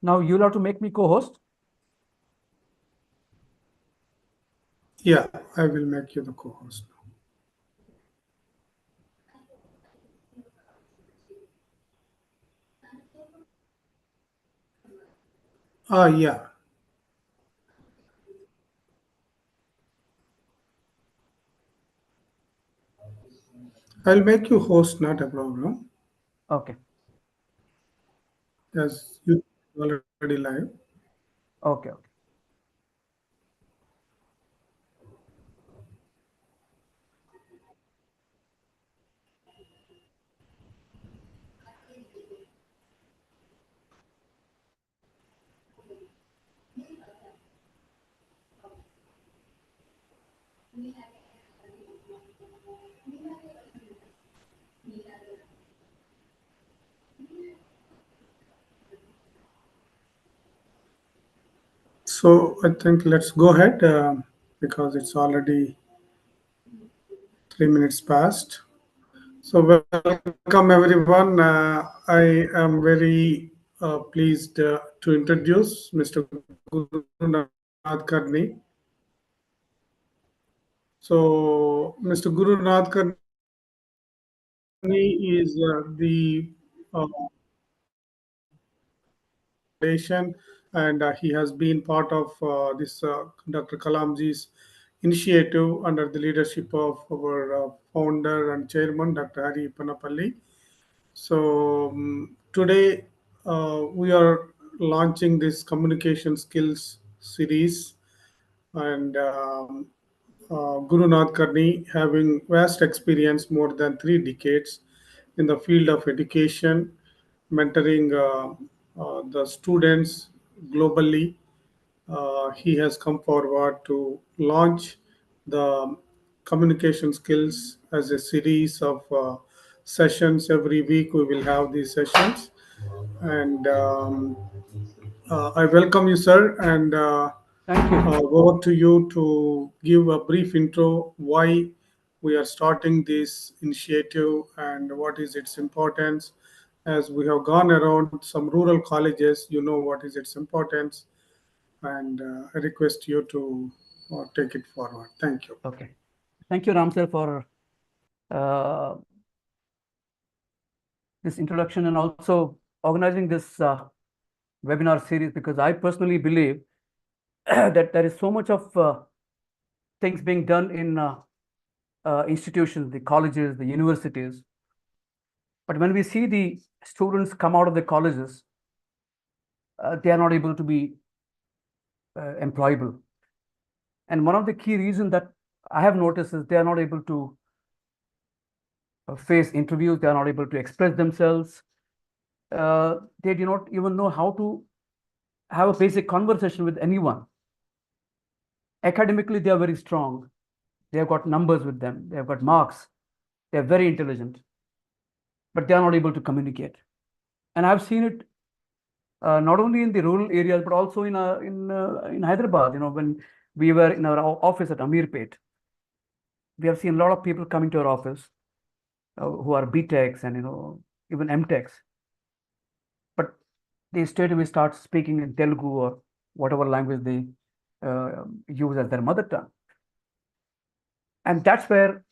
Now you'll have to make me co-host. Yeah, I will make you the co-host. Yeah, I'll make you host, not a problem. Okay. As you already live. Okay. Okay. So I think let's go ahead because it's already 3 minutes past. So welcome everyone. I am very pleased to introduce Mr. Guru Nadkarni. So Mr. Guru Nadkarni is the foundation, and he has been part of this Dr. Kalamji's initiative under the leadership of our founder and chairman, Dr. Hari Panapalli. So today we are launching this communication skills series, and Guru Nath Karni, having vast experience, more than 3 decades in the field of education, mentoring the students globally. He has come forward to launch the communication skills as a series of sessions. Every week we will have these sessions, and I welcome you, sir, and Thank you. over to you to give a brief intro why we are starting this initiative and what is its importance. As we have gone around some rural colleges, you know what is its importance, and I request you to take it forward. Thank you. Okay. Thank you, Ram sir, for uh, this introduction and also organizing this webinar series, because I personally believe that there is so much of things being done in institutions, the colleges, the universities. But when we see the students come out of the colleges, they are not able to be employable. And one of the key reasons that I have noticed is they are not able to face interviews, they are not able to express themselves. They do not even know how to have a basic conversation with anyone. Academically, they are very strong. They have got numbers with them, they have got marks, they are very intelligent, but they are not able to communicate. And I've seen it not only in the rural areas, but also in Hyderabad. When we were in our office at Amirpet, we have seen a lot of people coming to our office who are BTechs and even MTechs, but they straight away start speaking in Telugu or whatever language they use as their mother tongue. And that's where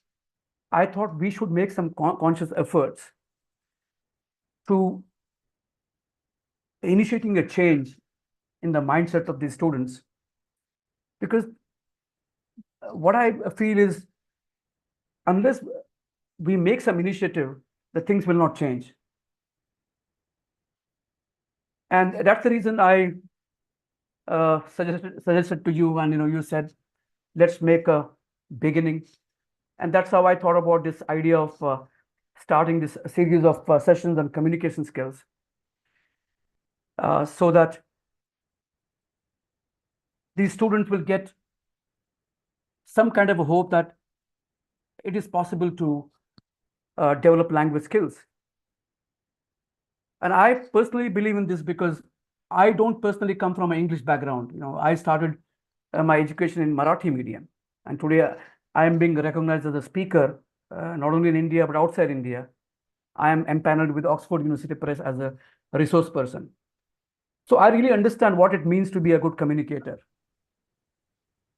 I thought we should make some conscious efforts to initiating a change in the mindset of these students. Because what I feel is, unless we make some initiative, the things will not change. And that's the reason I suggested to you, and you said, let's make a beginning. And that's how I thought about this idea of starting this series of sessions on communication skills, so that these students will get some kind of a hope that it is possible to develop language skills. And I personally believe in this because I don't personally come from an English background. I started my education in Marathi medium, and today I am being recognized as a speaker, not only in India but outside India. I am empaneled with Oxford University Press as a resource person. So I really understand what it means to be a good communicator.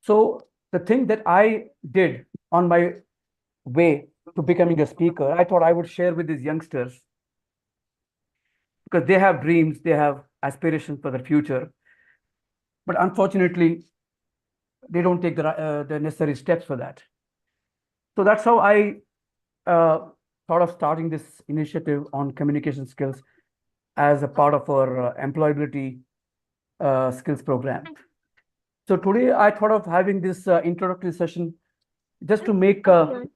So the thing that I did on my way to becoming a speaker, I thought I would share with these youngsters because they have dreams, they have aspirations for the future, but unfortunately, they don't take the necessary steps for that. So that's how I thought of starting this initiative on communication skills as a part of our employability skills program. So today I thought of having this introductory session just to make the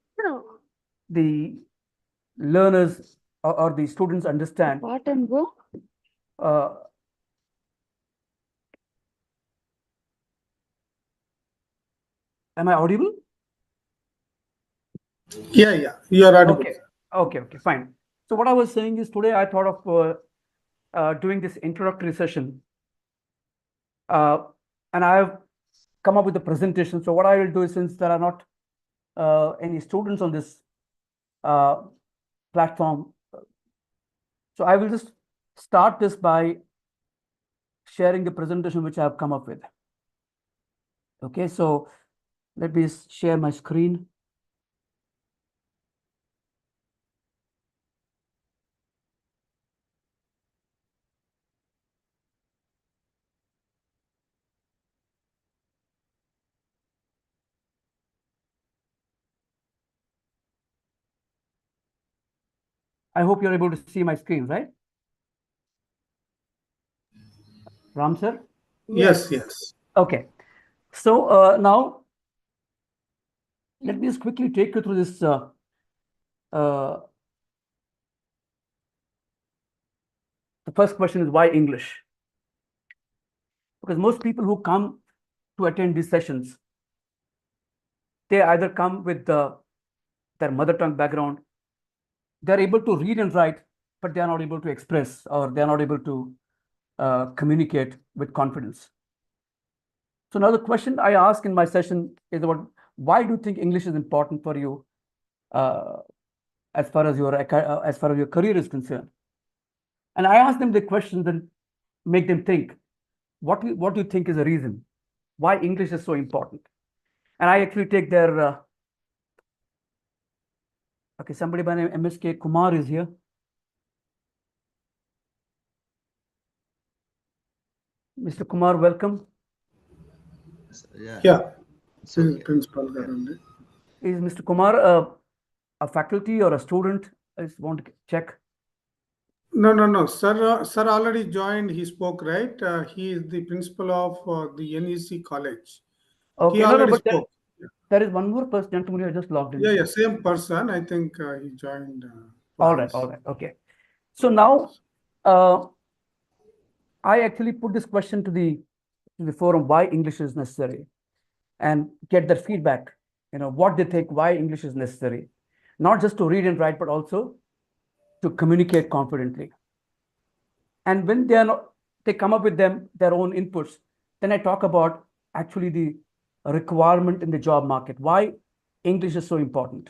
learners or the students understand uh, am I audible? Yeah, you are audible. Okay, fine. So what I was saying is today I thought of doing this introductory session, and I have come up with a presentation. So what I will do is, since there are not any students on this uh, platform, so I will just start this by sharing the presentation which I have come up with. Okay, so let me share my screen. I hope you're able to see my screen, right? Ram sir? Yes. Okay. So now let me just quickly take you through this. Uh, the first question is why English? Because most people who come to attend these sessions, they either come with their mother tongue background, they're able to read and write, but they are not able to express or they are not able to communicate with confidence. So now the question I ask in my session is about why do you think English is important for you uh, as far as your career is concerned? And I ask them the questions and make them think. What do you think is the reason why English is so important? And I actually take their okay. Somebody by name MSK Kumar is here. Mr. Kumar, welcome. Yeah, It's this is okay. Principal Yeah. Garandi. Is Mr. Kumar a faculty or a student? I just want to check. No. Sir already joined. He spoke, right? He is the principal of the NEC college. He Okay, no, already but spoke. there is one more person, gentleman who has just logged in. Yeah, same person. I think he joined All twice. right, okay. So now, uh, I actually put this question to the forum why English is necessary and get their feedback. What they think why English is necessary, not just to read and write, but also to communicate confidently. And when they come up with their own inputs, then I talk about actually the requirement in the job market, why English is so important.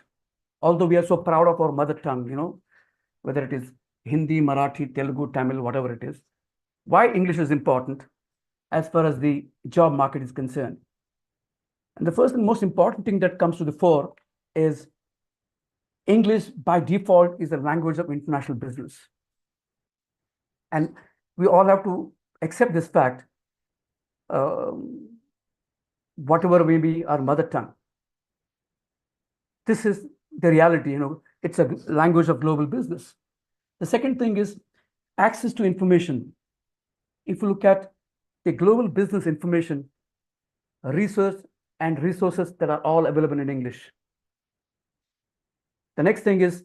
Although we are so proud of our mother tongue, whether it is Hindi, Marathi, Telugu, Tamil, whatever it is, why English is important as far as the job market is concerned. And the first and most important thing that comes to the fore is English by default is a language of international business. And we all have to accept this fact, um, whatever may be our mother tongue. This is the reality, it's a language of global business. The second thing is access to information. If you look at the global business information, research and resources that are all available in English. The next thing is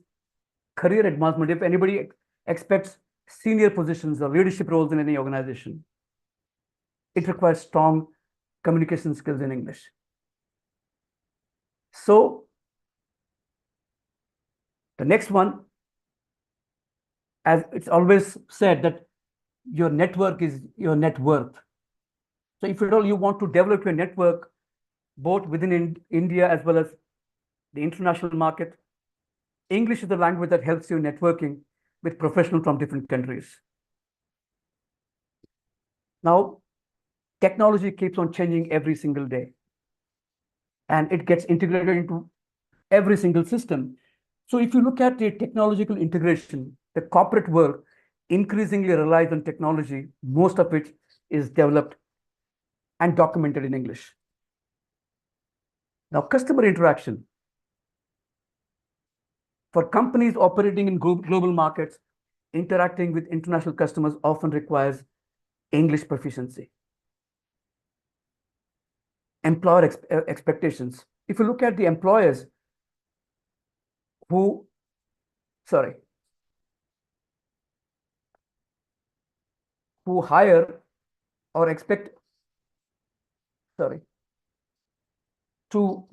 career advancement. If anybody expects senior positions or leadership roles in any organization, it requires strong communication skills in English. So the next one, as it's always said, that your network is your net worth. So if at all you want to develop your network, both within India as well as the international market, English is the language that helps you networking with professionals from different countries. Now, technology keeps on changing every single day, and it gets integrated into every single system. So if you look at the technological integration, the corporate world increasingly relies on technology, most of which is developed and documented in English. Now, customer interaction for companies operating in global markets, interacting with international customers often requires English proficiency. Employer expectations. If you look at the employers who, sorry, who hire or expect, sorry, to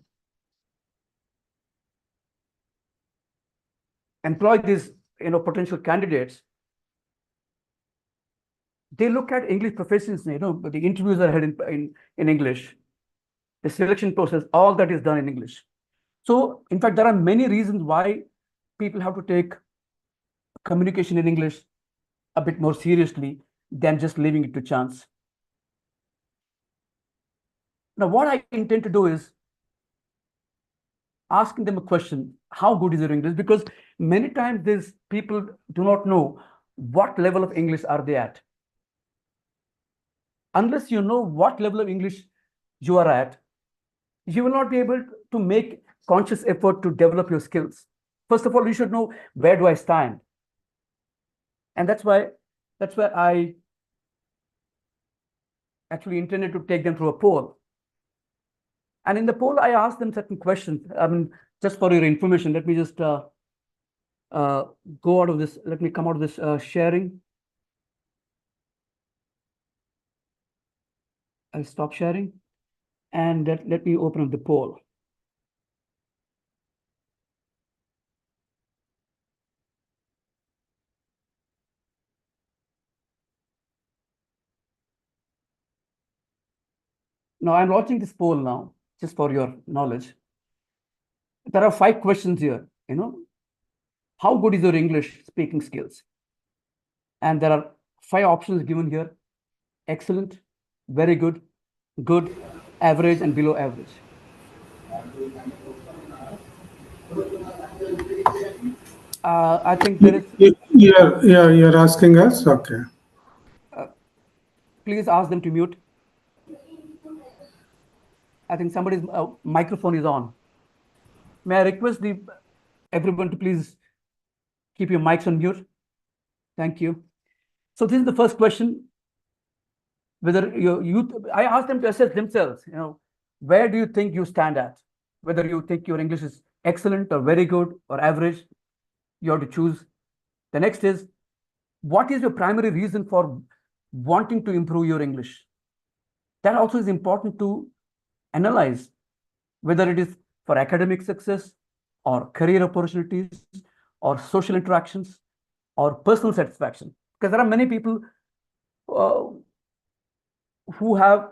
employ these, potential candidates, they look at English proficiency. But the interviews are held in English. The selection process, all that is done in English. So, in fact, there are many reasons why people have to take communication in English a bit more seriously than just leaving it to chance. Now, what I intend to do is asking them a question: how good is your English? Because many times these people do not know what level of English are they at. Unless you know what level of English you are at, you will not be able to make conscious effort to develop your skills. First of all, you should know, where do I stand? And that's why I actually intended to take them through a poll. And in the poll, I asked them certain questions. I mean, just for your information, let me just go out of this. Let me come out of this sharing. I'll stop sharing, and let me open up the poll. Now, I'm launching this poll now, just for your knowledge. There are 5 questions here. How good is your English speaking skills? And there are 5 options given here: excellent, very good, good, average, and below average. I think there is. You're asking us? Okay. Uh, please ask them to mute. I think somebody's microphone is on. May I request everyone to please keep your mics on mute? Thank you. So this is the first question. Whether I asked them to assess themselves. Where do you think you stand at? Whether you think your English is excellent or very good or average, you have to choose. The next is, what is your primary reason for wanting to improve your English? That also is important to analyze, whether it is for academic success or career opportunities or social interactions or personal satisfaction. Because there are many people uh, who have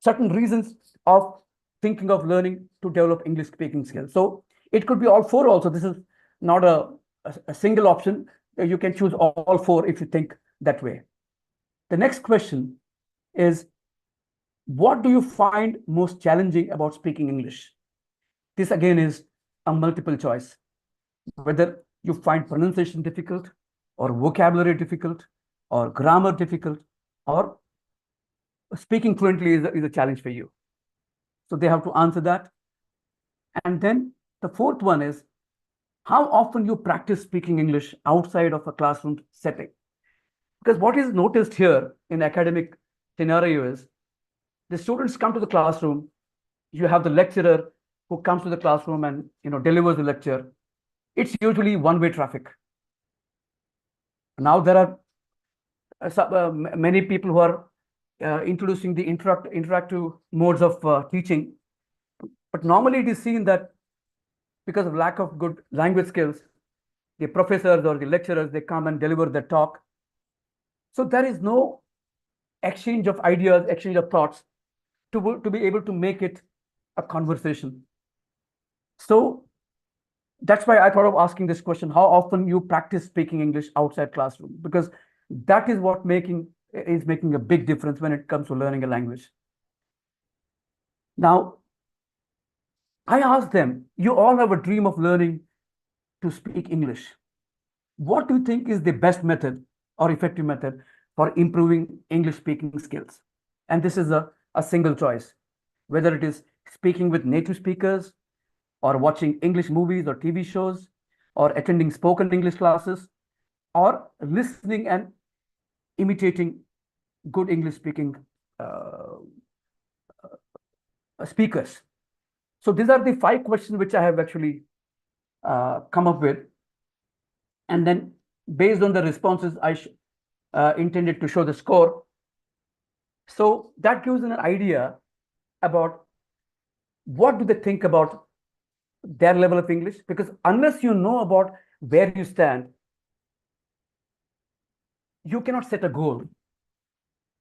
certain reasons of thinking of learning to develop English speaking skills. So it could be all 4 also. This is not a single option. You can choose all 4 if you think that way. The next question is, what do you find most challenging about speaking English? This again is a multiple choice. Whether you find pronunciation difficult, or vocabulary difficult, or grammar difficult, or speaking fluently is a challenge for you. So they have to answer that. And then the 4th one is, how often you practice speaking English outside of a classroom setting. Because what is noticed here in academic scenario is, the students come to the classroom, you have the lecturer who comes to the classroom and delivers the lecture. It's usually one-way traffic. Now there are many people who are introducing the interactive modes of teaching. But normally it is seen that because of lack of good language skills, the professors or the lecturers, they come and deliver their talk. So there is no exchange of ideas, exchange of thoughts to be able to make it a conversation. So that's why I thought of asking this question: how often you practice speaking English outside classroom? Because that is what making is making a big difference when it comes to learning a language. Now, I asked them, you all have a dream of learning to speak English. What do you think is the best method or effective method for improving English speaking skills? And this is a single choice, whether it is speaking with native speakers, or watching English movies or TV shows, or attending spoken English classes, or listening and imitating good English speaking uh, speakers. So these are the 5 questions which I have actually come up with. And then based on the responses, I intended to show the score. So that gives an idea about what do they think about their level of English, because unless you know about where you stand, you cannot set a goal.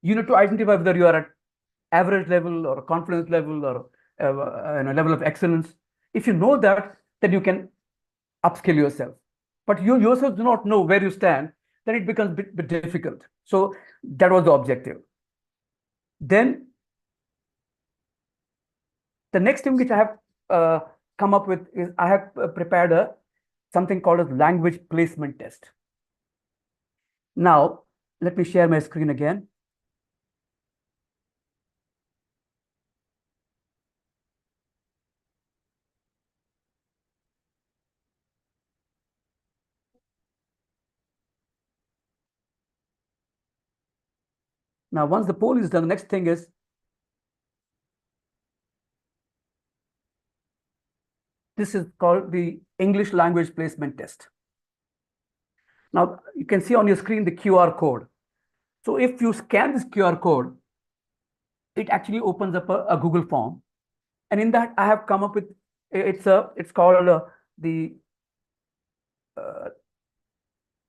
You need to identify whether you are at average level or confidence level or level of excellence. If you know that, then you can upskill yourself. But you yourself do not know where you stand, then it becomes a bit difficult. So that was the objective. Then the next thing which I have come up with is I have prepared something called a language placement test. Now, let me share my screen again. Now, once the poll is done, the next thing is this is called the English language placement test. Now, you can see on your screen the QR code. So if you scan this QR code, it actually opens up a Google form. And in that, I have come up with, it's called the uh,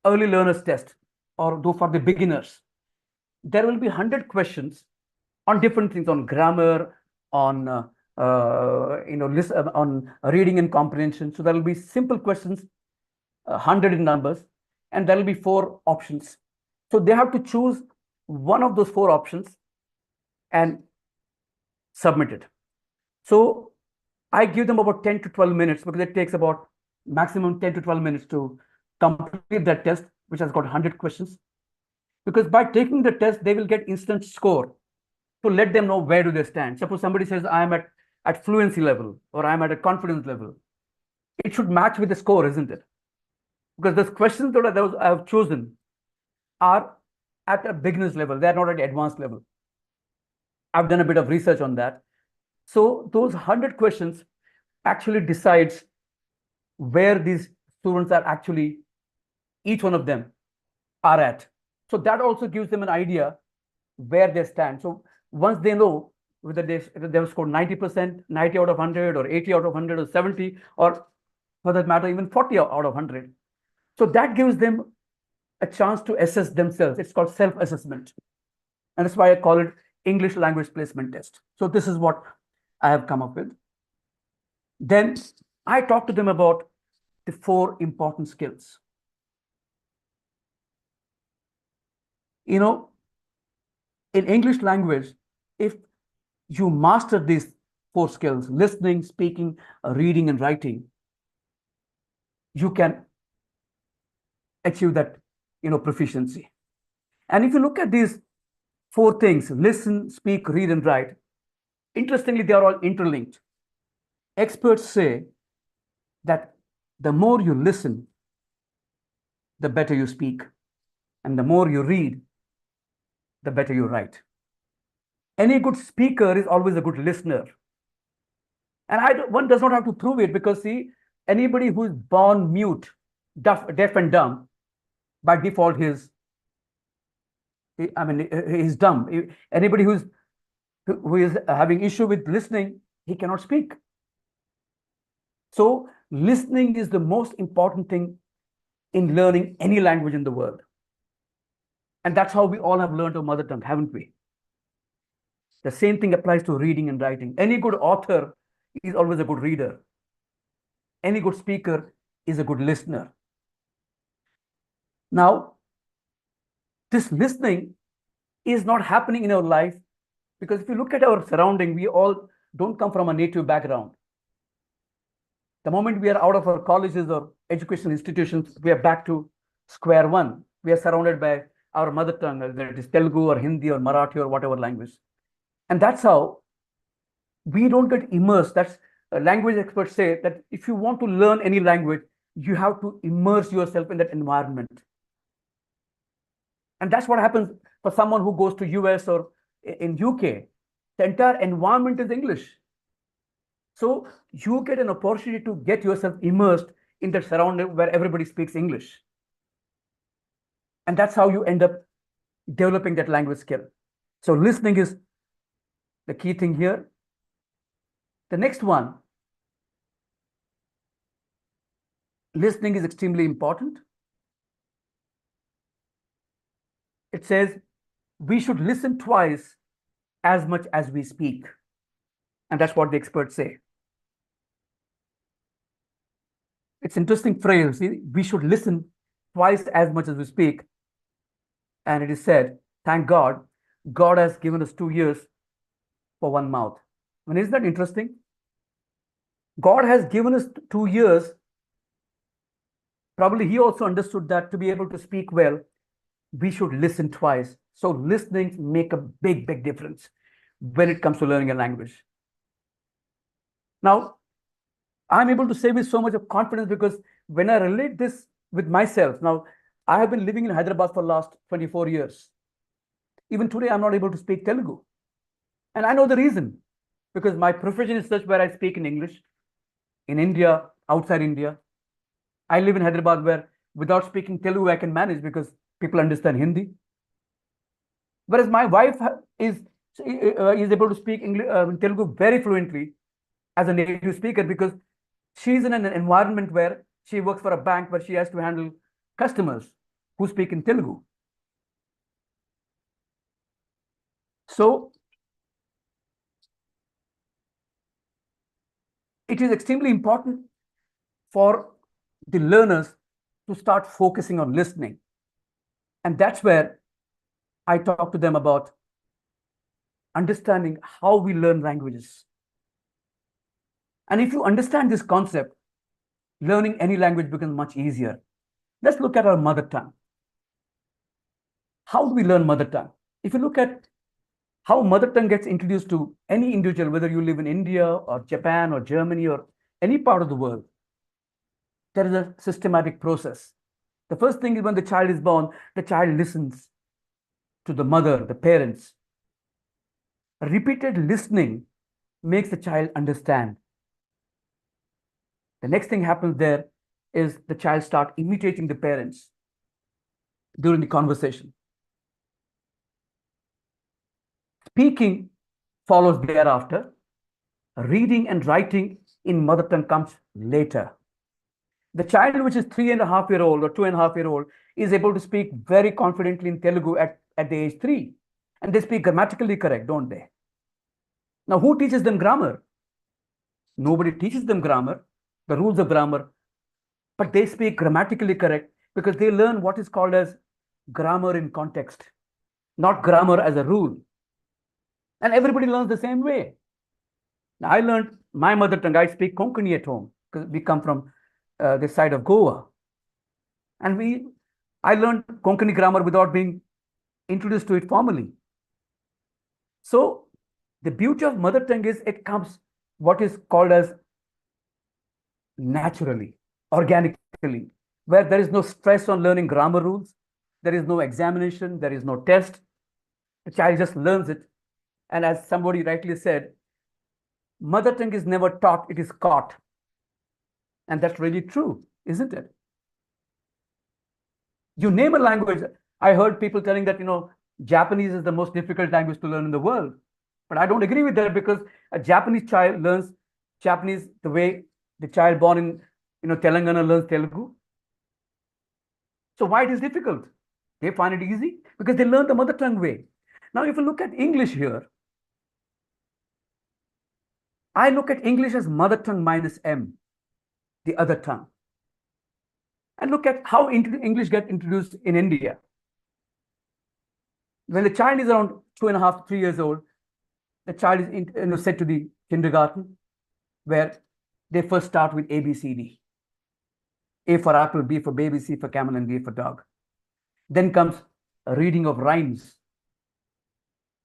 early learners test, or though for the beginners. There will be 100 questions on different things, on grammar, on on reading and comprehension. So there will be simple questions, 100 in numbers, and there will be 4 options. So they have to choose one of those 4 options and submit it. So I give them about 10 to 12 minutes, because it takes about maximum 10 to 12 minutes to complete that test, which has got 100 questions. Because by taking the test, they will get instant score to let them know where do they stand. Suppose somebody says, I'm at fluency level, or I'm at a confidence level. It should match with the score, isn't it? Because the questions that I have chosen are at a beginner's level. They're not at advanced level. I've done a bit of research on that. So those 100 questions actually decides where these students are actually, each one of them are at. So that also gives them an idea where they stand. So once they know whether they've scored 90%, 90 out of 100, or 80 out of 100, or 70, or for that matter, even 40 out of 100. So that gives them a chance to assess themselves. It's called self-assessment. And that's why I call it English language placement test. So this is what I have come up with. Then I talk to them about the 4 important skills. You know, in English language, if you master these 4 skills, listening, speaking, reading, and writing, you can achieve that, proficiency. And if you look at these 4 things, listen, speak, read, and write, interestingly, they are all interlinked. Experts say that the more you listen, the better you speak. And the more you read, the better you write. Any good speaker is always a good listener. And one does not have to prove it, because see, anybody who is born mute, deaf and dumb, by default, he's dumb. Anybody who is having issue with listening, he cannot speak. So listening is the most important thing in learning any language in the world. And that's how we all have learned our mother tongue, haven't we? The same thing applies to reading and writing. Any good author is always a good reader. Any good speaker is a good listener. Now, this listening is not happening in our life, because if you look at our surrounding, we all don't come from a native background. The moment we are out of our colleges or educational institutions, we are back to square one. We are surrounded by our mother tongue, whether it is Telugu or Hindi or Marathi or whatever language. And that's how we don't get immersed. That's language experts say that if you want to learn any language, you have to immerse yourself in that environment. And that's what happens for someone who goes to US or in UK. The entire environment is English. So you get an opportunity to get yourself immersed in the surrounding where everybody speaks English. And that's how you end up developing that language skill. So listening is the key thing here. The next one, listening is extremely important. It says we should listen twice as much as we speak. And that's what the experts say. It's interesting phrase. We should listen twice as much as we speak. And it is said, thank God, God has given us 2 ears for one mouth. I mean, isn't that interesting? God has given us 2 ears. Probably he also understood that to be able to speak well, we should listen twice. So listening make a big, big difference when it comes to learning a language. Now, I'm able to say with so much of confidence because when I relate this with myself, now I have been living in Hyderabad for the last 24 years. Even today, I'm not able to speak Telugu. And I know the reason, because my profession is such where I speak in English, in India, outside India. I live in Hyderabad where without speaking Telugu, I can manage because people understand Hindi. Whereas my wife is able to speak English, Telugu very fluently as a native speaker because she's in an environment where she works for a bank where she has to handle customers who speak in Telugu. So it is extremely important for the learners to start focusing on listening. And that's where I talk to them about understanding how we learn languages. And if you understand this concept, learning any language becomes much easier. Let's look at our mother tongue. How do we learn mother tongue? If you look at how mother tongue gets introduced to any individual, whether you live in India or Japan or Germany or any part of the world, there is a systematic process. The first thing is when the child is born, the child listens to the mother, the parents. Repeated listening makes the child understand. The next thing happens there is the child starts imitating the parents during the conversation. Speaking follows thereafter. Reading and writing in mother tongue comes later. The child which is 3.5-year-old or 2.5-year-old is able to speak very confidently in Telugu at the age 3. And they speak grammatically correct, don't they? Now, who teaches them grammar? Nobody teaches them grammar, the rules of grammar, but they speak grammatically correct because they learn what is called as grammar in context, not grammar as a rule. And everybody learns the same way. Now, I learned my mother tongue. I speak Konkani at home because we come from this side of Goa. And I learned Konkani grammar without being introduced to it formally. So the beauty of mother tongue is it comes what is called as naturally, organically, where there is no stress on learning grammar rules. There is no examination. There is no test. The child just learns it. And as somebody rightly said, mother tongue is never taught, it is caught. And that's really true, isn't it? You name a language. I heard people telling that, Japanese is the most difficult language to learn in the world. But I don't agree with that because a Japanese child learns Japanese the way the child born in, Telangana learns Telugu. So why it is difficult? They find it easy because they learn the mother tongue way. Now, if you look at English here, I look at English as mother tongue minus M, the other tongue. And look at how English get introduced in India. When the child is around 2.5, 3 years old, the child is sent to the kindergarten, where they first start with A, B, C, D. A for apple, B for baby, C for camel, and D for dog. Then comes a reading of rhymes,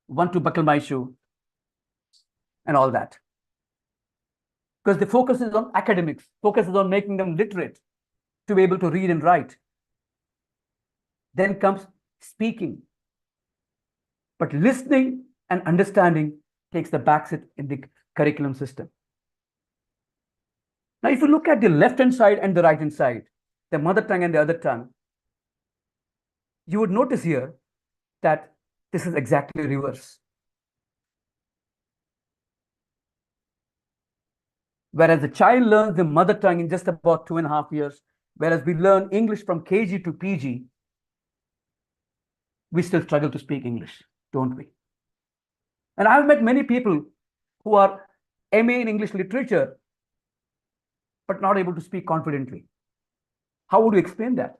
one to buckle my shoe, and all that. Because the focus is on academics, focus is on making them literate to be able to read and write. Then comes speaking. But listening and understanding takes the backseat in the curriculum system. Now, if you look at the left-hand side and the right-hand side, the mother tongue and the other tongue, you would notice here that this is exactly reverse. Whereas the child learns the mother tongue in just about 2.5 years, whereas we learn English from KG to PG, we still struggle to speak English, don't we? And I've met many people who are MA in English literature, but not able to speak confidently. How would you explain that?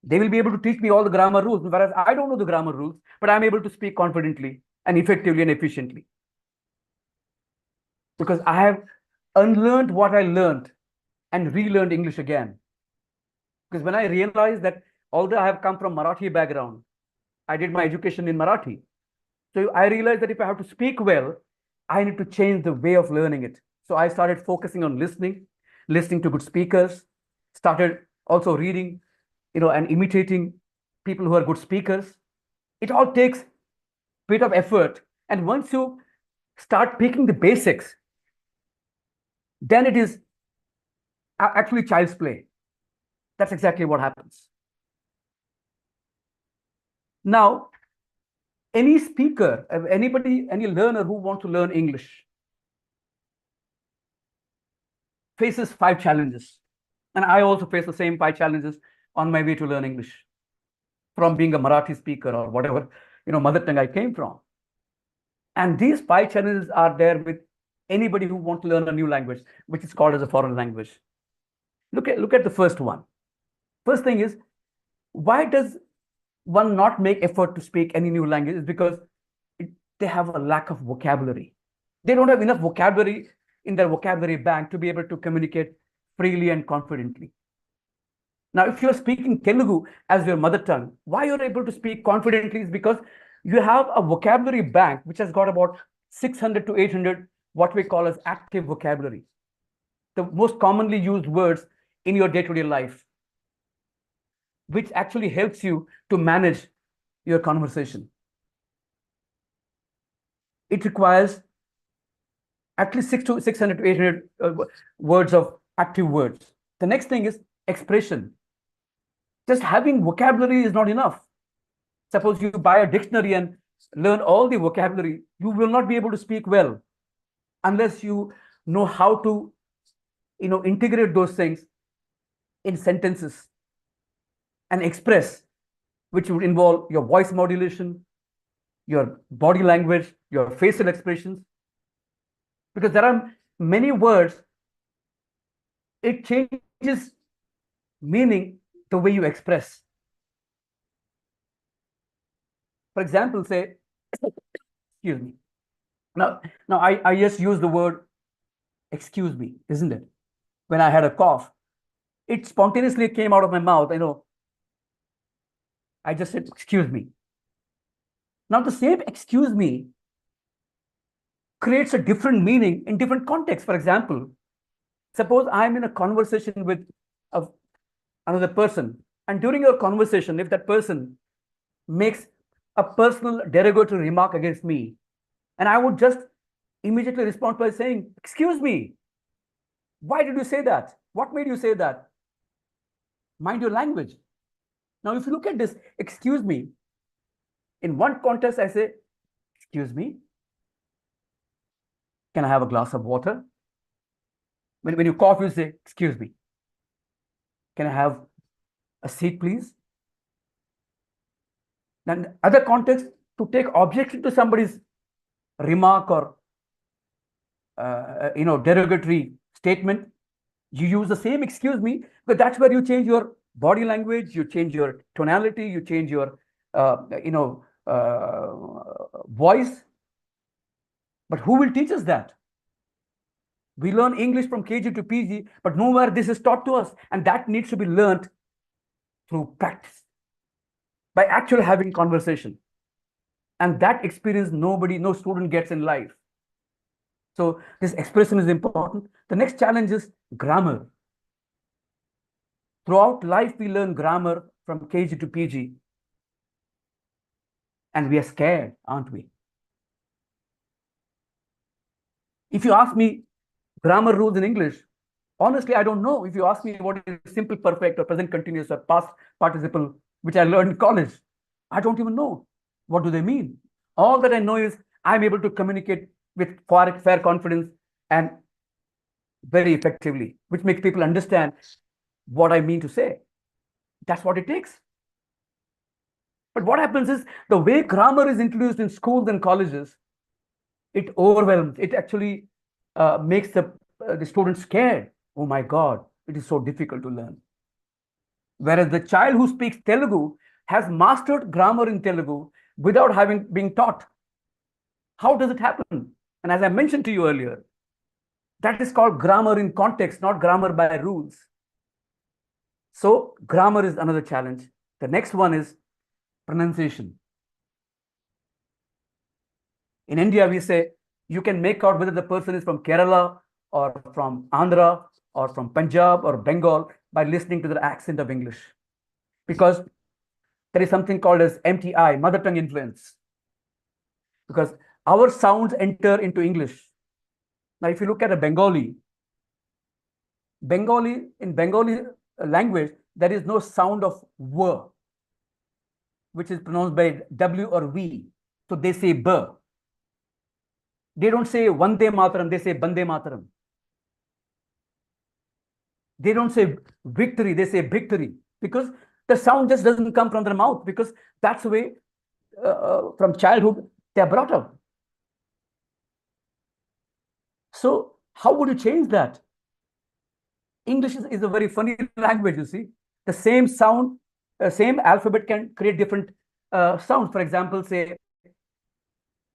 They will be able to teach me all the grammar rules, whereas I don't know the grammar rules, but I'm able to speak confidently and effectively and efficiently. Because I have unlearned what I learned and relearned English again. Because when I realized that although I have come from Marathi background, I did my education in Marathi. So I realized that if I have to speak well, I need to change the way of learning it. So I started focusing on listening to good speakers, started also reading, and imitating people who are good speakers. It all takes a bit of effort. And once you start picking the basics, then it is actually child's play. That's exactly what happens. Now, any speaker, any learner who wants to learn English faces 5 challenges. And I also face the same 5 challenges on my way to learn English from being a Marathi speaker or whatever, mother tongue I came from. And these 5 challenges are there with anybody who wants to learn a new language, which is called as a foreign language. Look at the first one. First thing is, why does one not make effort to speak any new language? Is because they have a lack of vocabulary. They don't have enough vocabulary in their vocabulary bank to be able to communicate freely and confidently. Now, if you're speaking Telugu as your mother tongue, why you're able to speak confidently is because you have a vocabulary bank which has got about 600 to 800 what we call as active vocabulary, the most commonly used words in your day-to-day life, which actually helps you to manage your conversation. It requires at least 600 to 800 words of active words. The next thing is expression. Just having vocabulary is not enough. Suppose you buy a dictionary and learn all the vocabulary, you will not be able to speak well unless you know how to, integrate those things in sentences and express, which would involve your voice modulation, your body language, your facial expressions. Because there are many words, it changes meaning the way you express. For example, say, excuse me. Now I just use the word excuse me, isn't it? When I had a cough, it spontaneously came out of my mouth. I just said, excuse me. Now the same excuse me creates a different meaning in different contexts. For example, suppose I'm in a conversation with another person, and during your conversation, if that person makes a personal derogatory remark against me, and I would just immediately respond by saying, excuse me, why did you say that? What made you say that? Mind your language. Now, if you look at this, excuse me, in one context, I say, excuse me, can I have a glass of water? When you cough, you say, excuse me, can I have a seat, please? Then other context, to take objection to somebody's remark or derogatory statement, you use the same excuse me, but that's where you change your body language, you change your tonality, you change your, voice. But who will teach us that? We learn English from KG to PG, but nowhere this is taught to us. And that needs to be learned through practice, by actually having conversation. And that experience no student gets in life. So this expression is important. The next challenge is grammar. Throughout life, we learn grammar from KG to PG. And we are scared, aren't we? If you ask me grammar rules in English, honestly, I don't know. If you ask me what is simple perfect or present continuous or past participle, which I learned in college, I don't even know. What do they mean? All that I know is I'm able to communicate with fair confidence and very effectively, which makes people understand what I mean to say. That's what it takes. But what happens is the way grammar is introduced in schools and colleges, it overwhelms. It actually makes the student scared. Oh my God, it is so difficult to learn. Whereas the child who speaks Telugu has mastered grammar in Telugu without having been taught. How does it happen? And as I mentioned to you earlier, that is called grammar in context, not grammar by rules. So grammar is another challenge. The next one is pronunciation. In India, we say you can make out whether the person is from Kerala or from Andhra or from Punjab or Bengal by listening to their accent of English. Because there is something called as MTI, mother tongue influence. Because our sounds enter into English. Now, if you look at a Bengali, in Bengali language, there is no sound of W, which is pronounced by W or V. So they say B. They don't say Vande Mataram, they say Bande Mataram. They don't say victory, they say victory. Because the sound just doesn't come from their mouth, because that's the way from childhood they are brought up. So how would you change that? English is a very funny language, you see. The same sound, same alphabet can create different sounds. For example, say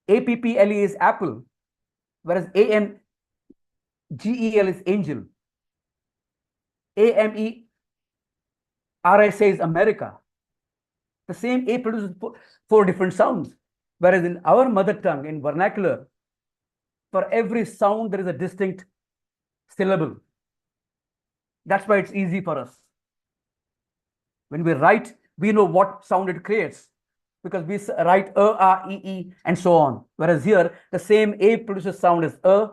APPLE is apple, whereas ANGEL is angel. AMERIC is America. The same A produces four different sounds. Whereas in our mother tongue, in vernacular, for every sound, there is a distinct syllable. That's why it's easy for us. When we write, we know what sound it creates, because we write A, E, and so on. Whereas here, the same A produces sound as A,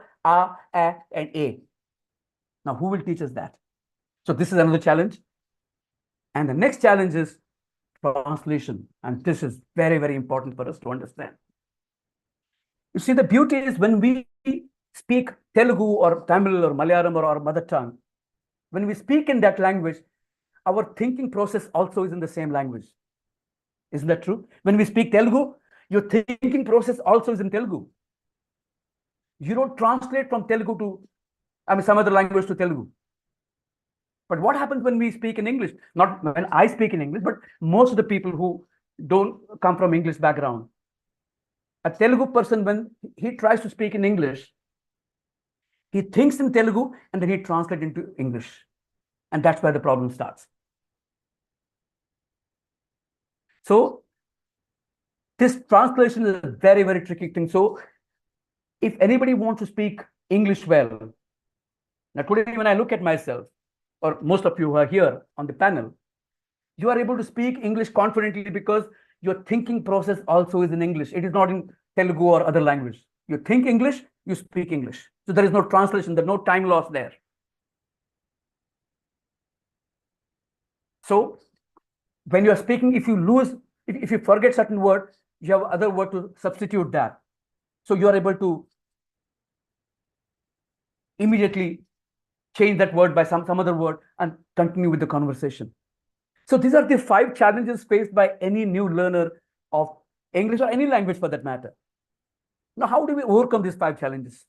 and A. Now, who will teach us that? So this is another challenge. And the next challenge is translation. And this is very, very important for us to understand. You see, the beauty is when we speak Telugu or Tamil or Malayalam or our mother tongue, when we speak in that language, our thinking process also is in the same language. Isn't that true? When we speak Telugu, your thinking process also is in Telugu. You don't translate from Telugu to, some other language to Telugu. But what happens when we speak in English? Not when I speak in English, but most of the people who don't come from English background. A Telugu person, when he tries to speak in English, he thinks in Telugu and then he translates into English. And that's where the problem starts. So this translation is a very, very tricky thing. So if anybody wants to speak English well, now today when I look at myself, or most of you who are here on the panel, you are able to speak English confidently because your thinking process also is in English. It is not in Telugu or other language. You think English, you speak English. So there is no translation, there's no time loss there. So when you are speaking, if you forget certain word, you have other word to substitute that. So you are able to immediately change that word by some other word and continue with the conversation. So these are the 5 challenges faced by any new learner of English or any language for that matter. Now, how do we overcome these 5 challenges?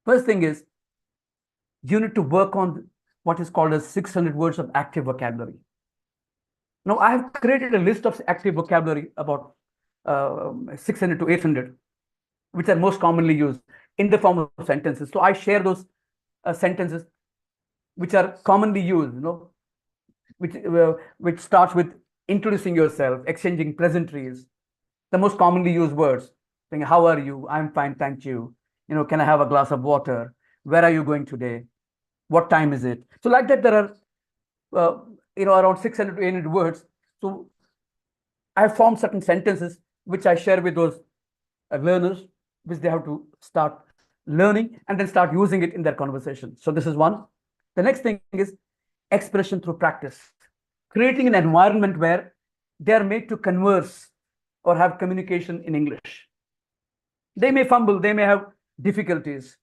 First thing is, you need to work on what is called as 600 words of active vocabulary. Now, I have created a list of active vocabulary about 600 to 800, which are most commonly used in the form of sentences. So I share those sentences which are commonly used, which starts with introducing yourself, exchanging pleasantries, the most commonly used words, saying, "How are you? I'm fine, thank you. Can I have a glass of water? Where are you going today? What time is it?" So like that, there are around 600 to 800 words. So I have formed certain sentences which I share with those learners, which they have to start learning and then start using it in their conversation. So this is one. The next thing is expression through practice, creating an environment where they are made to converse or have communication in English. They may fumble, they may have difficulties.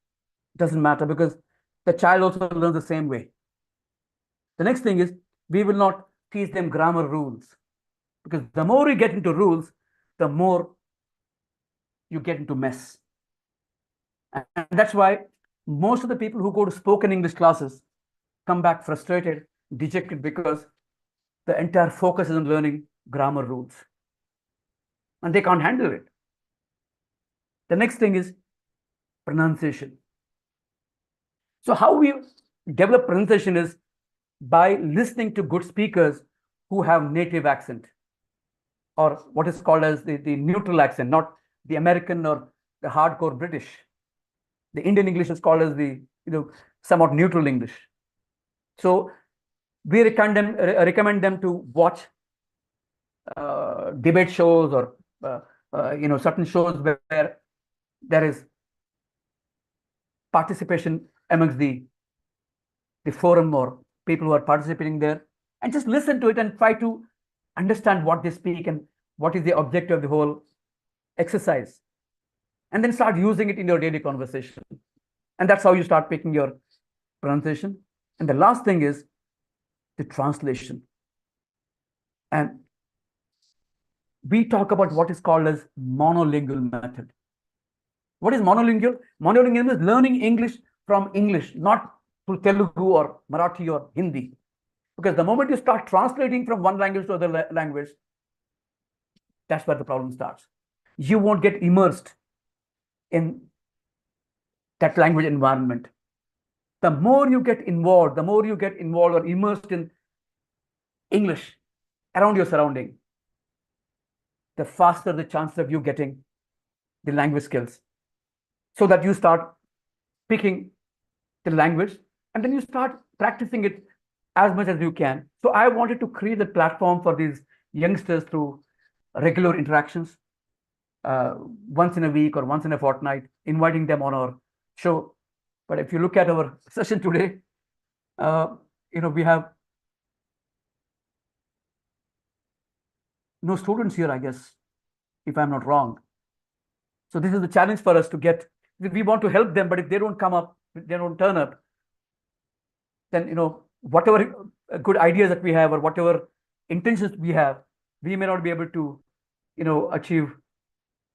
Doesn't matter, because the child also learns the same way. The next thing is, we will not teach them grammar rules, because the more you get into rules, the more you get into mess. And that's why most of the people who go to spoken English classes come back frustrated, dejected, because the entire focus is on learning grammar rules and they can't handle it. The next thing is pronunciation. So how we develop pronunciation is by listening to good speakers who have native accent, or what is called as the neutral accent, not the American or the hardcore British. The Indian English is called as the somewhat neutral English. So we recommend them to watch debate shows, or certain shows where there is participation amongst the forum or people who are participating there, and just listen to it and try to understand what they speak and what is the objective of the whole exercise, and then start using it in your daily conversation. And that's how you start picking your pronunciation. And the last thing is the translation. And we talk about what is called as monolingual method. What is monolingual? Monolingual is learning English from English, not through Telugu or Marathi or Hindi. Because the moment you start translating from one language to other language, that's where the problem starts. You won't get immersed in that language environment. The more you get involved or immersed in English around your surrounding, the faster the chances of you getting the language skills, so that you start picking the language and then you start practicing it as much as you can. So I wanted to create a platform for these youngsters through regular interactions, once in a week or once in a fortnight, inviting them on our show. But if you look at our session today, we have no students here, I guess, if I'm not wrong. So this is the challenge for us to get. We want to help them, but if they don't come up, they don't turn up, then whatever good ideas that we have or whatever intentions we have, we may not be able to achieve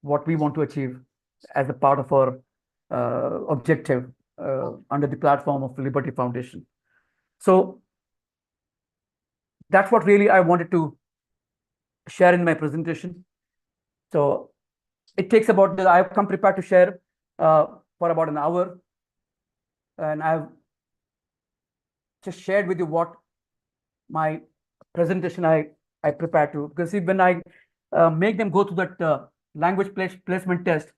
what we want to achieve as a part of our objective under the platform of the Liberty Foundation. So that's what really I wanted to share in my presentation. So it takes about, I've come prepared to share for about an hour, and I've just shared with you what my presentation I prepared to, because see, when I make them go through that language placement test,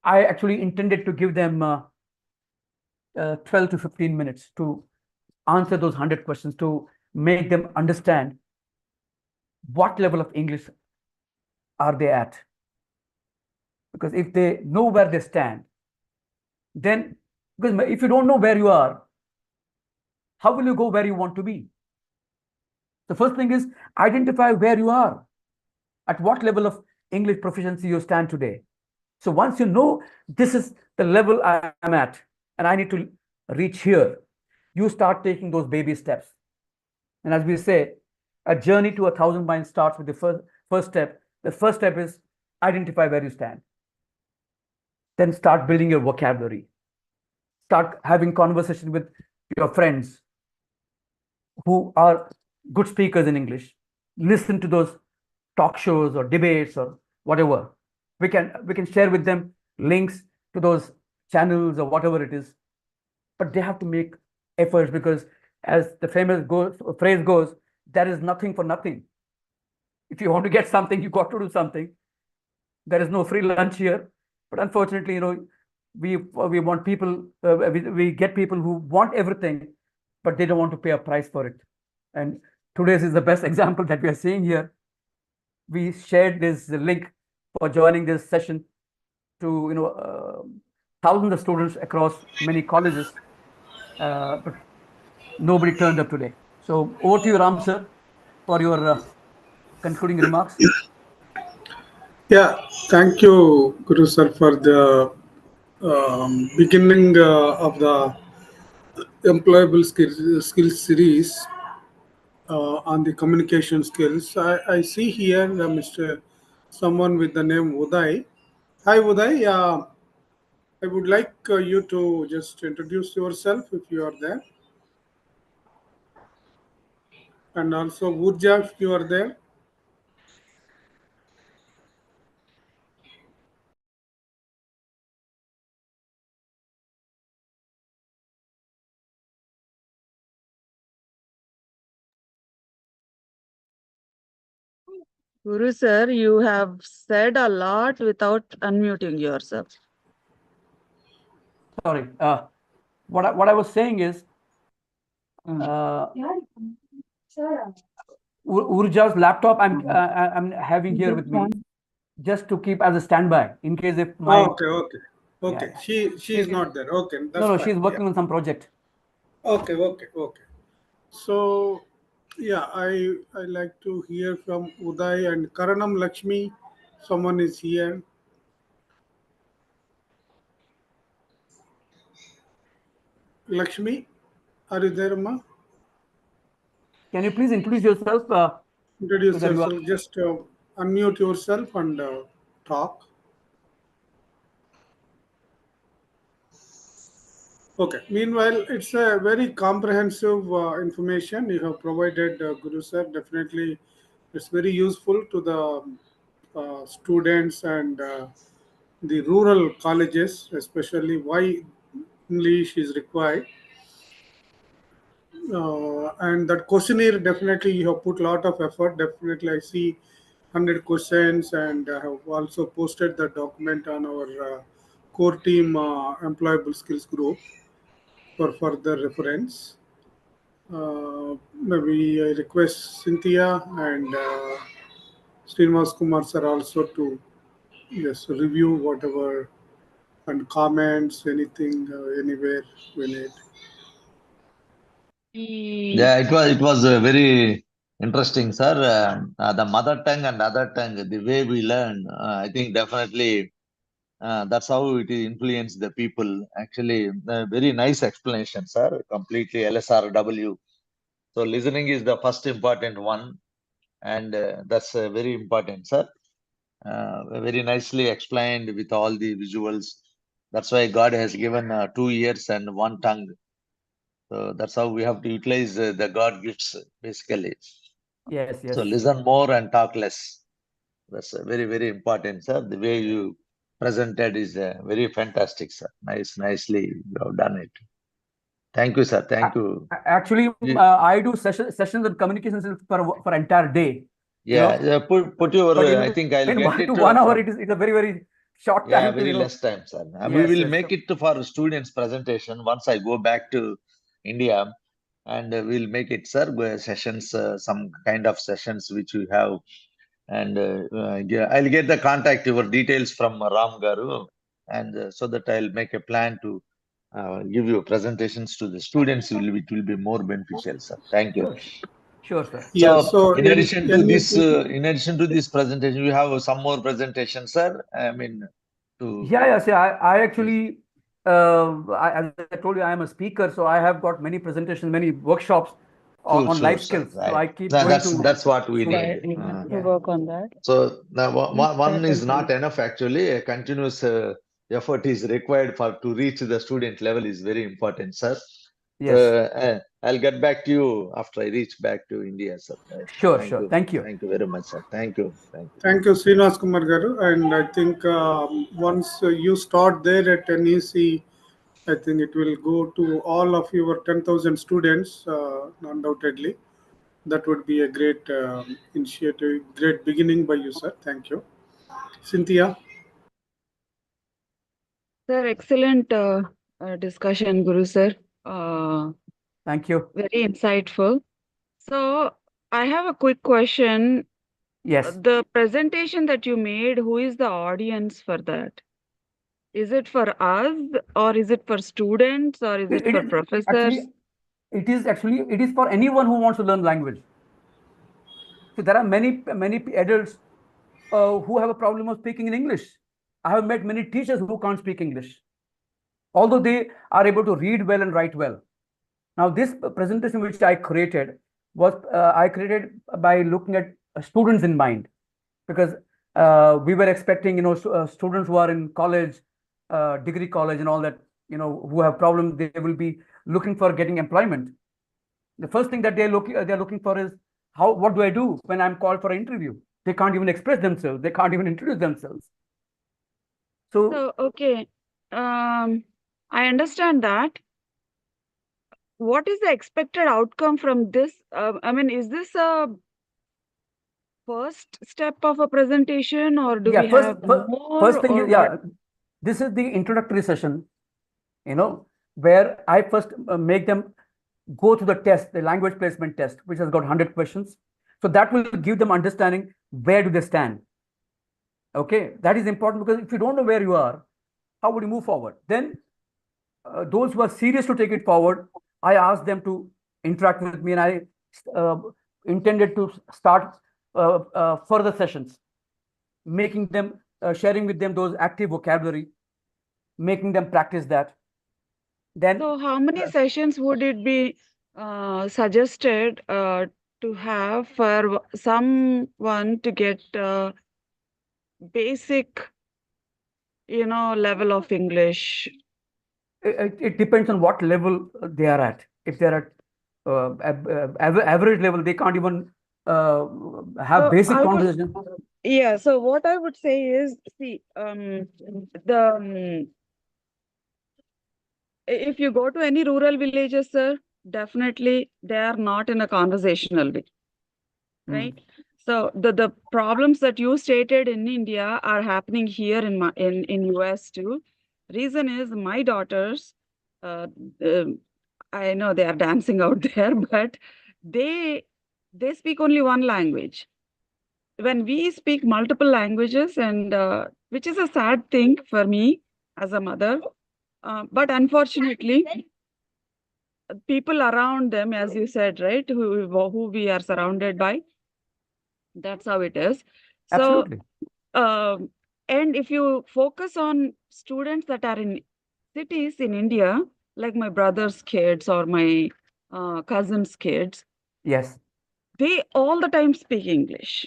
I actually intended to give them 12 to 15 minutes to answer those 100 questions, to make them understand what level of English are they at. Because if they know where they stand, then, because if you don't know where you are, how will you go where you want to be? The first thing is identify where you are, at what level of English proficiency you stand today. So once you know this is the level I am at and I need to reach here, you start taking those baby steps. And as we say, a journey to 1,000 miles starts with the first step. The first step is identify where you stand. Then start building your vocabulary. Start having conversation with your friends who are good speakers in English. Listen to those talk shows or debates or whatever. We can share with them links to those channels or whatever it is. But they have to make efforts because, as the phrase goes, there is nothing for nothing. If you want to get something, you got to do something. There is no free lunch here. But unfortunately, we want people, we get people who want everything, but they don't want to pay a price for it. And today's is the best example that we are seeing here. We shared this link for joining this session to thousands of students across many colleges, but nobody turned up today. So over to you, Ram sir, for your concluding remarks. Yeah, thank you, Guru sir, for the beginning of the employable skills series on the communication skills. I see here Mr. Someone with the name Uday. Hi, Uday. I would like you to just introduce yourself if you are there, and also Urja if you are there. Guru sir, you have said a lot without unmuting yourself. Sorry. What I was saying is, uh, Urja's laptop I'm having here with me just to keep as a standby in case if my Okay, okay, okay. yeah, She is not there. Okay, no that's no fine. she's Yeah. working on some project. Okay, okay, okay. So, yeah, I like to hear from Uday and Karanam Lakshmi. Someone is here. Lakshmi, are you there, Ma? Can you please introduce yourself so Introduce that you are yourself. Just unmute yourself and talk. Okay. Meanwhile, it's a very comprehensive information you have provided, Guru sir. Definitely, it's very useful to the students and the rural colleges, especially why English is required. And that questionnaire, definitely you have put a lot of effort. Definitely, I see 100 questions, and I have also posted the document on our core team employable skills group for further reference. Maybe I request Cynthia and Srinivas Kumar sir also to yes review whatever and comments anything anywhere we need. Yeah, it was very interesting, sir. The mother tongue and other tongue, the way we learn, I think definitely that's how it influences the people. Actually, very nice explanation, sir. Completely LSRW. So listening is the first important one, and that's very important, sir. Very nicely explained with all the visuals. That's why God has given 2 ears and one tongue. So that's how we have to utilize the God gifts, basically. yes So yes listen more and talk less. That's very, very important, sir. The way you presented is very fantastic, sir. Nicely you have done it. Thank you, sir. Thank you. Actually You- I do sessions on communications for entire day, Yeah, yeah, put your. but I think I'll in get one to it 1 hour from. it's a very short Yeah, time to very less time, sir. We yes will yes make it for students' presentation once I go back to India, and we'll make it, sir. Sessions, some kind of sessions which we have, and yeah, I'll get the contact your details from Ram Garu, and so that I'll make a plan to give you presentations to the students. It will be more beneficial, sir. Thank you. sure sure sir. Yeah. So, So in addition to this presentation, we have some more presentations, sir. I mean, to Yeah, yes, yeah. I yes. actually, as I told you, I am a speaker, so I have got many presentations, many workshops Sure, on sure, life sir. skills. So Right. I keep Now going to, that's what we Right, need. we have to yeah, work on that. So now one That is will not help. enough actually. A continuous effort is required for to reach the student level is very important, sir. Yes. I'll get back to you after I reach back to India, sir. Sure, Thank sure. you. Thank you. Thank you very much, sir. Thank you. Thank you. Thank you, Srinivas Kumar Garu. And I think once you start there at NEC, I think it will go to all of your 10,000 students, undoubtedly. That would be a great initiative, great beginning by you, sir. Thank you. Cynthia? Sir, excellent discussion, Guru sir. Thank you. Very insightful. So I have a quick question. Yes. The presentation that you made, who is the audience for that? Is it for us, or is it for students, or is it It for is professors? actually, it is for anyone who wants to learn language. So there are many adults who have a problem of speaking in English. I have met many teachers who can't speak English, although they are able to read well and write well. Now, this presentation which I created was I created by looking at students in mind, because we were expecting, students who are in college, degree college, and all that, who have problems. They will be looking for getting employment. The first thing that they're looking for is what do I do when I'm called for an interview? They can't even express themselves. They can't even introduce themselves. So Okay, I understand that. What is the expected outcome from this? I mean, is this a first step of a presentation, or do yeah, we have more, first thing or is, yeah, what? this is the introductory session, where I first make them go to the test, the language placement test, which has got 100 questions. So that will give them understanding where do they stand. Okay, that is important, because if you don't know where you are, how would you move forward? Then those who are serious to take it forward, I asked them to interact with me, and I uh, intended to start further sessions, making them, sharing with them those active vocabulary, making them practice that. Then, So how many sessions would it be suggested to have for someone to get basic, level of English? it depends on what level they are at. If they're at average level, they can't even have So basic I would, conversation. yeah. So what I would say is, see, the if you go to any rural villages, sir, definitely they are not in a conversational way, right? So the problems that you stated in India are happening here in US too. Reason is my daughters, uh, um, I know they are dancing out there, but they they speak only one language. When we speak multiple languages, and which is a sad thing for me as a mother, but unfortunately, people around them, as you said, right, who we are surrounded by, that's how it is. So, Absolutely. um, and if you focus on students that are in cities in India, like my brother's kids or my cousin's kids, Yes. they all the time speak English.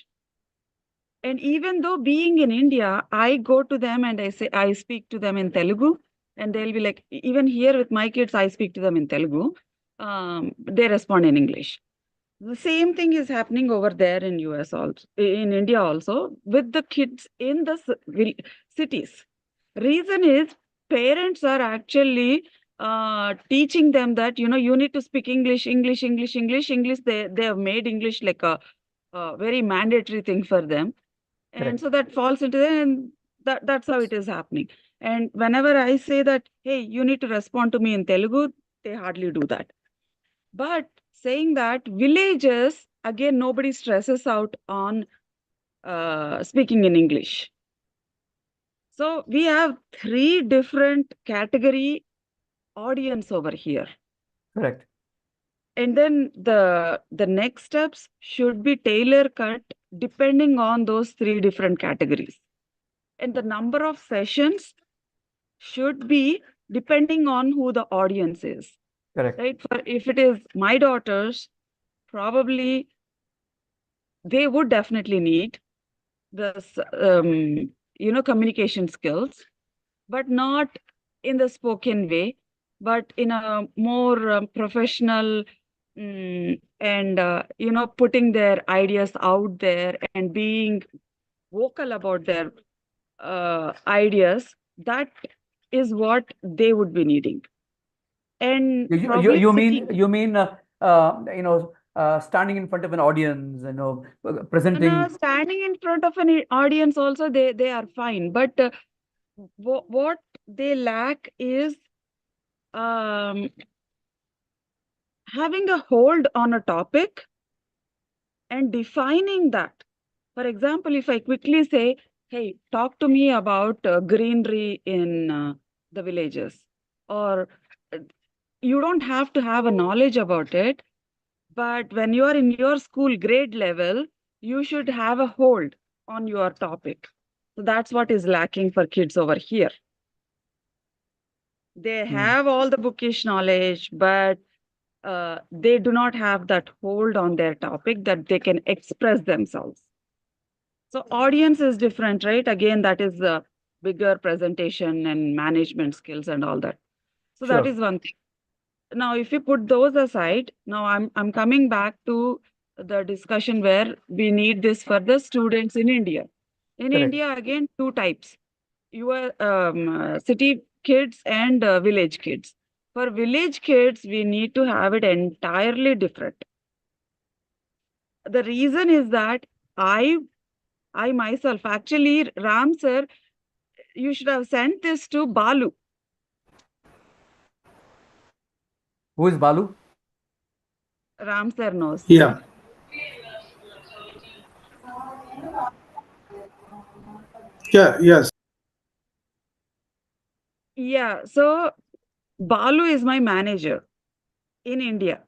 And even though being in India, I go to them and I speak to them in Telugu, and they'll be like, even here with my kids, I speak to them in Telugu. They respond in English. The same thing is happening over there in US also, in India also, with the kids in the cities. Reason is parents are actually teaching them that you need to speak English, English, English, English, English. They have made English like a very mandatory thing for them, and Correct. so that falls into the, and that's how it is happening. And whenever I say that, hey, you need to respond to me in Telugu, they hardly do that. But saying that, villages, again, nobody stresses out on speaking in English. So we have three different category audience over here. Correct. And then the next steps should be tailor cut depending on those three different categories. And the number of sessions should be depending on who the audience is. Correct. Right? For if it is my daughters, probably they would definitely need this communication skills, but not in the spoken way. but in a more professional and putting their ideas out there and being vocal about their ideas. That is what they would be needing. And probably you mean standing in front of an audience, presenting. standing in front of an audience also they are fine, but what they lack is having a hold on a topic and defining that. For example, if I quickly say, hey, talk to me about greenery in the villages, or you don't have to have a knowledge about it, but when you are in your school grade level, you should have a hold on your topic. So that's what is lacking for kids over here. They have all the bookish knowledge, but they do not have that hold on their topic that they can express themselves. So audience is different, right? Again, that is the bigger presentation and management skills and all that. So that is one thing. Now, if you put those aside, now I'm coming back to the discussion where we need this for the students in India. In Correct. India, again, two types. Your city kids and village kids. For village kids, we need to have it entirely different. The reason is that I myself, actually, Ram sir, you should have sent this to Balu. Who is Balu? Ram sir knows. Yeah. Yes. Yeah, so Balu is my manager in India.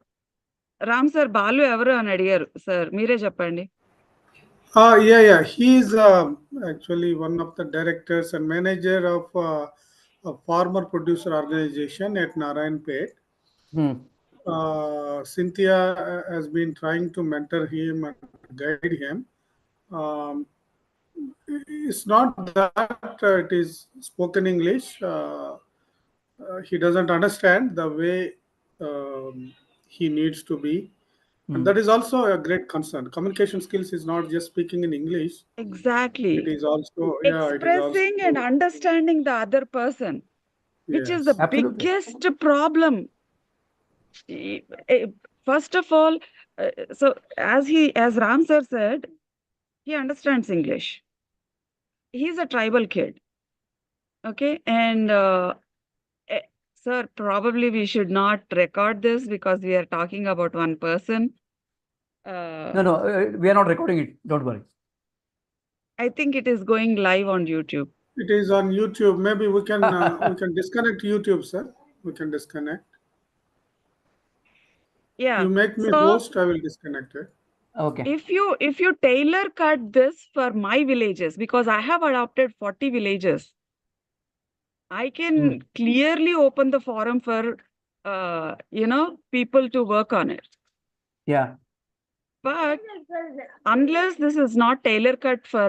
Ram sir, Balu evaru అని అడిగారు sir, మీరే చెప్పండి. Yeah. He is actually one of the directors and manager of a farmer producer organization at Narayanpet. Cynthia has been trying to mentor him and guide him. It's not that it is spoken English. He doesn't understand the way he needs to be. And that is also a great concern. Communication skills is not just speaking in English. Exactly. It is also expressing and understanding the other person, which is the biggest problem. First of all, so as Ram sir said, he understands English. He's a tribal kid. Okay. And sir, probably we should not record this because we are talking about one person. No, we are not recording it. Don't worry. I think it is going live on YouTube. It is on YouTube. Maybe we can disconnect YouTube, sir. We can disconnect. Yeah. You make me host, I will disconnect it. Okay. If you tailor cut this for my villages, because I have adopted 40 villages, I can clearly open the forum for people to work on it. Yeah. But unless this is not tailor cut for